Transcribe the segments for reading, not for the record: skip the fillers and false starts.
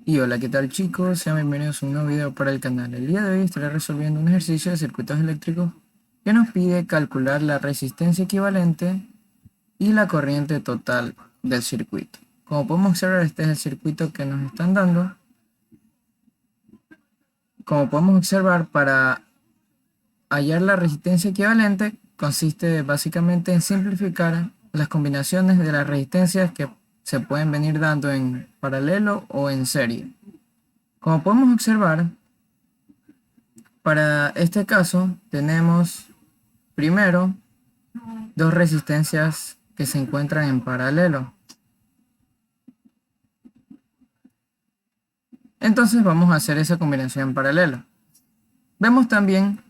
Y hola, ¿qué tal chicos? Sean bienvenidos a un nuevo video para el canal. El día de hoy estaré resolviendo un ejercicio de circuitos eléctricos que nos pide calcular la resistencia equivalente y la corriente total del circuito. Como podemos observar, este es el circuito que nos están dando. Como podemos observar, para hallar la resistencia equivalente consiste básicamente en simplificar las combinaciones de las resistencias que se pueden venir dando en paralelo o en serie. Como podemos observar, para este caso tenemos primero dos resistencias que se encuentran en paralelo. Entonces vamos a hacer esa combinación en paralelo. Vemos también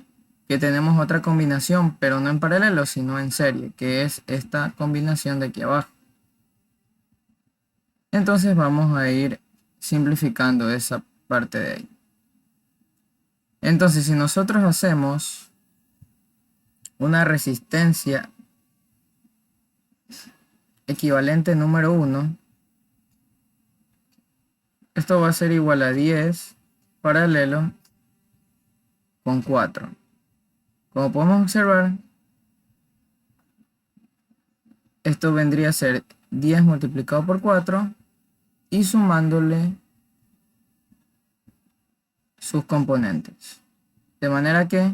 que tenemos otra combinación, pero no en paralelo, sino en serie, que es esta combinación de aquí abajo. Entonces vamos a ir simplificando esa parte de ahí. Entonces, si nosotros hacemos una resistencia equivalente número 1, esto va a ser igual a 10 paralelo con 4. Como podemos observar, esto vendría a ser 10 multiplicado por 4 y sumándole sus componentes. De manera que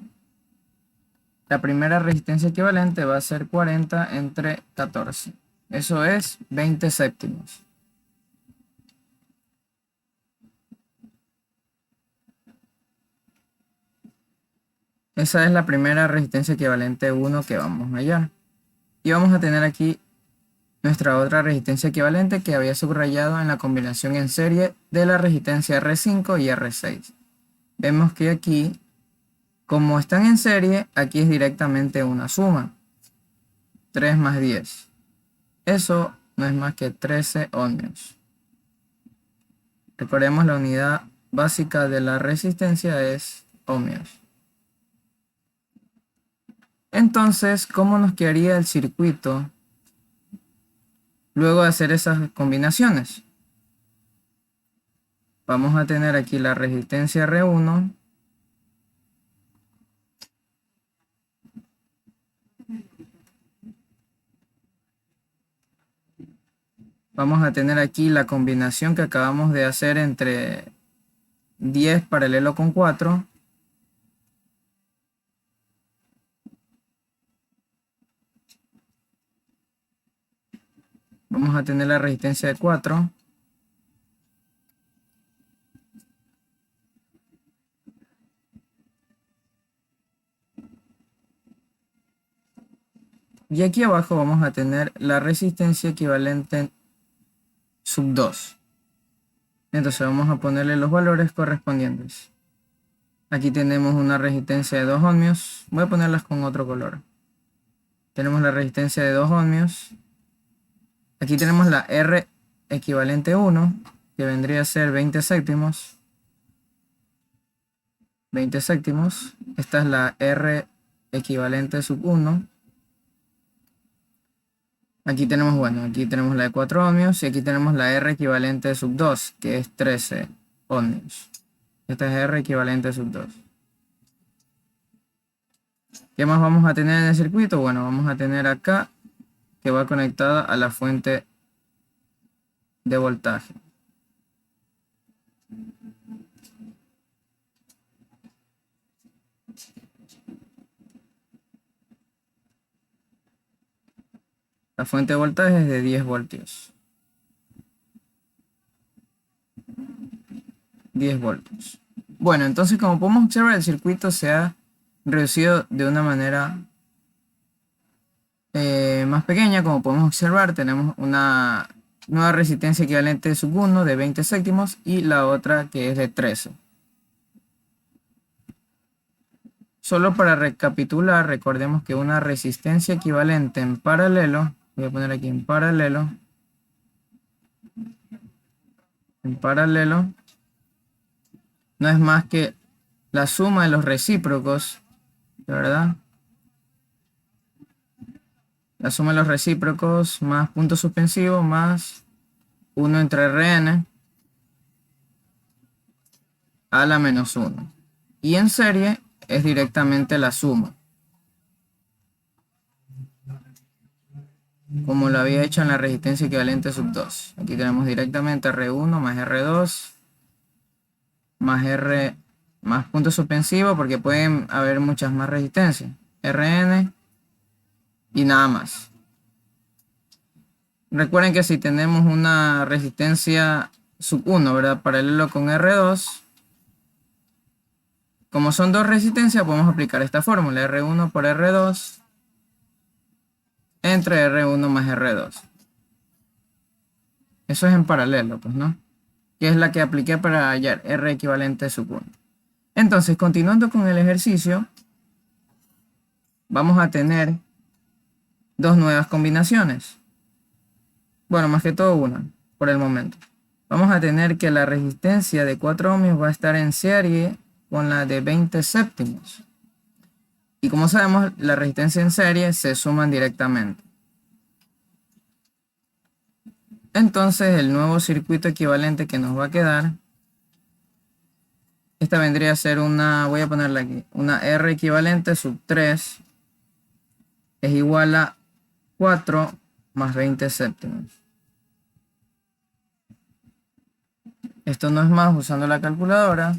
la primera resistencia equivalente va a ser 40 entre 14. Eso es 20 séptimos. Esa es la primera resistencia equivalente 1 que vamos a hallar. Y vamos a tener aquí nuestra otra resistencia equivalente que había subrayado en la combinación en serie de la resistencia R5 y R6. Vemos que aquí, como están en serie, aquí es directamente una suma. 3 más 10. Eso no es más que 13 ohmios. Recordemos, la unidad básica de la resistencia es ohmios. Entonces, ¿cómo nos quedaría el circuito luego de hacer esas combinaciones? Vamos a tener aquí la resistencia R1. Vamos a tener aquí la combinación que acabamos de hacer entre 10 paralelo con 4. Vamos a tener la resistencia de 4. Y aquí abajo vamos a tener la resistencia equivalente sub 2. Entonces vamos a ponerle los valores correspondientes. Aquí tenemos una resistencia de 2 ohmios. Voy a ponerlas con otro color. Tenemos la resistencia de 2 ohmios. Aquí tenemos la R equivalente 1, que vendría a ser 20 séptimos. 20 séptimos. Esta es la R equivalente sub 1. Aquí tenemos, bueno, aquí tenemos la de 4 ohmios y aquí tenemos la R equivalente sub 2, que es 13 ohmios. Esta es R equivalente sub 2. ¿Qué más vamos a tener en el circuito? Bueno, vamos a tener acá que va conectada a la fuente de voltaje. La fuente de voltaje es de 10 voltios. 10 voltios. Bueno, entonces como podemos observar, el circuito se ha reducido de una manera más pequeña. Como podemos observar, tenemos una nueva resistencia equivalente sub 1 de 20 séptimos y la otra que es de 13. Solo para recapitular, recordemos que una resistencia equivalente en paralelo, voy a poner aquí en paralelo, no es más que la suma de los recíprocos, ¿verdad? La suma de los recíprocos más punto suspensivo más 1 entre Rn a la menos 1. Y en serie es directamente la suma, como lo había hecho en la resistencia equivalente sub 2. Aquí tenemos directamente R1 más R2 más R más punto suspensivo, porque pueden haber muchas más resistencias. Rn y nada más. Recuerden que si tenemos una resistencia sub 1, ¿verdad? Paralelo con R2, como son dos resistencias, podemos aplicar esta fórmula, R1 por R2 entre R1 más R2. Eso es en paralelo, pues, ¿no? Que es la que apliqué para hallar R equivalente sub 1. Entonces, continuando con el ejercicio, vamos a tener dos nuevas combinaciones. Bueno, más que todo una, por el momento. Vamos a tener que la resistencia de 4 ohmios va a estar en serie con la de 20 séptimos. Y como sabemos, la resistencia en serie se suman directamente. Entonces, el nuevo circuito equivalente que nos va a quedar, esta vendría a ser una, voy a ponerla aquí, una R equivalente sub 3 es igual a 4 más 20 séptimos. Esto no es más usando la calculadora.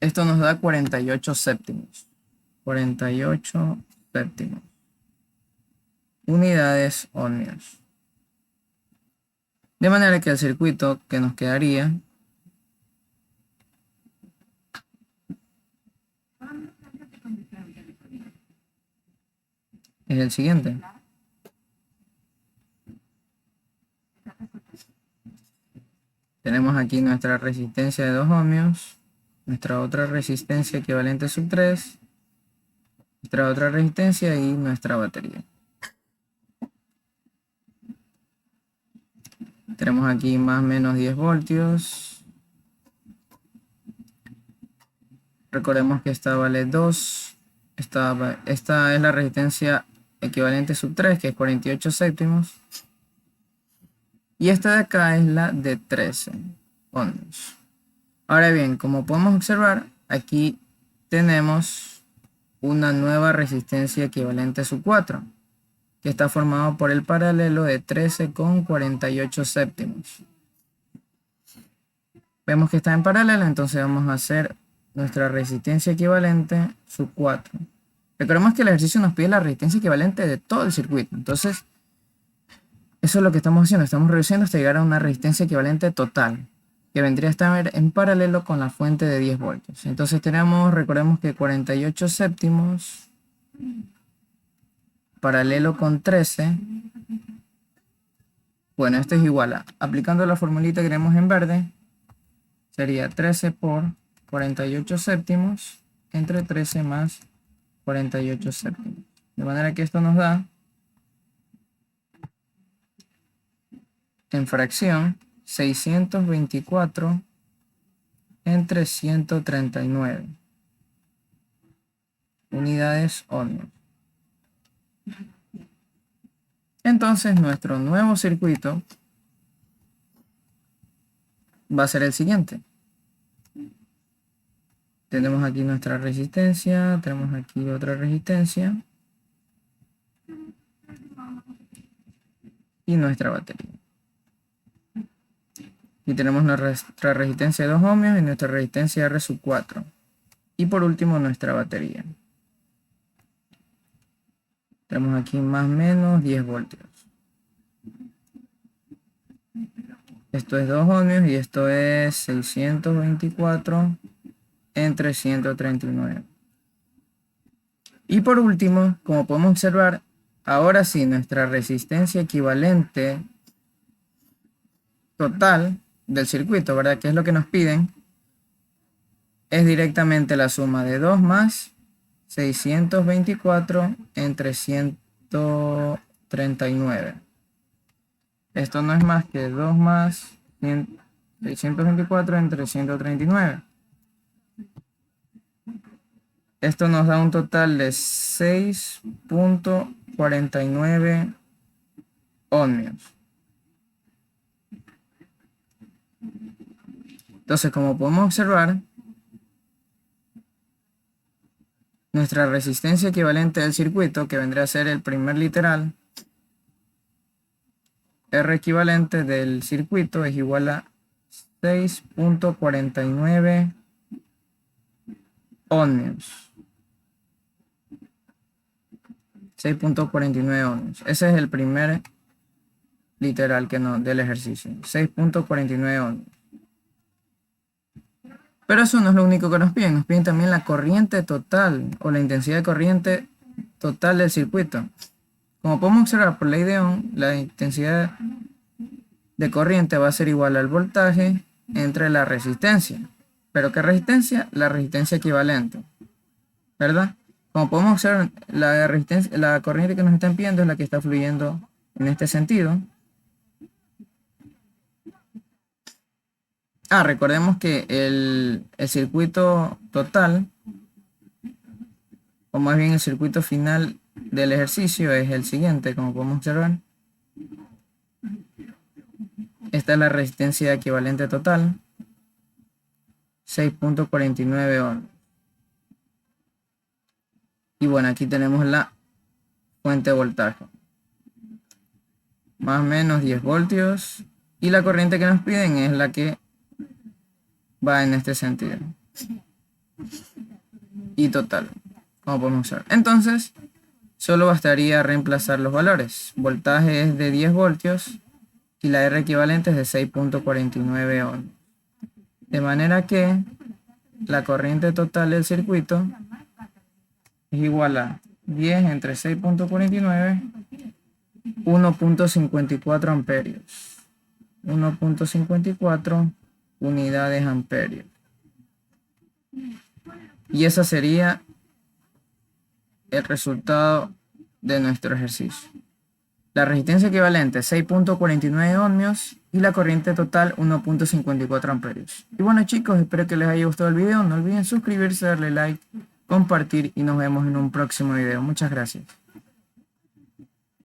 Esto nos da 48 séptimos. 48 séptimos. Unidades ohmios. De manera que el circuito que nos quedaría es el siguiente. Tenemos aquí nuestra resistencia de 2 ohmios, nuestra otra resistencia equivalente sub 3, nuestra otra resistencia y nuestra batería. Tenemos aquí más o menos 10 voltios. Recordemos que esta vale 2. Esta es la resistencia equivalente sub 3, que es 48 séptimos. Y esta de acá es la de 13 ohmios. Ahora bien, como podemos observar, aquí tenemos una nueva resistencia equivalente sub 4, que está formado por el paralelo de 13 con 48 séptimos. Vemos que está en paralelo, entonces vamos a hacer nuestra resistencia equivalente sub 4. Recordemos que el ejercicio nos pide la resistencia equivalente de todo el circuito. Entonces, eso es lo que estamos haciendo. Estamos reduciendo hasta llegar a una resistencia equivalente total, que vendría a estar en paralelo con la fuente de 10 voltios. Entonces recordemos que 48 séptimos paralelo con 13. Bueno, esto es igual a, aplicando la formulita que tenemos en verde, sería 13 por 48 séptimos entre 13 más 48 séptimos. De manera que esto nos da, en fracción, 624 entre 139 unidades ohmios. Entonces nuestro nuevo circuito va a ser el siguiente. Tenemos aquí nuestra resistencia, tenemos aquí otra resistencia y nuestra batería. Y tenemos nuestra resistencia de 2 ohmios y nuestra resistencia R sub 4. Y por último nuestra batería. Tenemos aquí más o menos 10 voltios. Esto es 2 ohmios y esto es 624 entre 139. Y por último, como podemos observar, ahora sí nuestra resistencia equivalente total del circuito, ¿verdad? Que es lo que nos piden, es directamente la suma de 2 más 624 entre 139. Esto no es más que 2 más 624 entre 139. Esto nos da un total de 6.49 ohmios. Entonces, como podemos observar, nuestra resistencia equivalente del circuito, que vendría a ser el primer literal, R equivalente del circuito es igual a 6.49 ohmios. 6.49 ohmios. Ese es el primer literal del ejercicio. 6.49 ohmios. Pero eso no es lo único que nos piden también la corriente total o la intensidad de corriente total del circuito. Como podemos observar por ley de Ohm, la intensidad de corriente va a ser igual al voltaje entre la resistencia. ¿Pero qué resistencia? La resistencia equivalente, ¿verdad? Como podemos observar, la corriente que nos están pidiendo es la que está fluyendo en este sentido. Recordemos que el circuito total, o más bien el circuito final del ejercicio, es el siguiente, como podemos observar. Esta es la resistencia equivalente total, 6.49 ohms. Y bueno, aquí tenemos la fuente de voltaje, más o menos 10 voltios. Y la corriente que nos piden es la que va en este sentido. Y total, como podemos ver. Entonces, solo bastaría reemplazar los valores. Voltaje es de 10 voltios y la R equivalente es de 6.49 ohms. De manera que la corriente total del circuito es igual a 10 entre 6.49, 1.54 amperios. 1.54 unidades amperios. Y ese sería el resultado de nuestro ejercicio. La resistencia equivalente 6.49 ohmios y la corriente total 1.54 amperios. Y bueno chicos, espero que les haya gustado el video. No olviden suscribirse, darle like, compartir y nos vemos en un próximo video. Muchas gracias.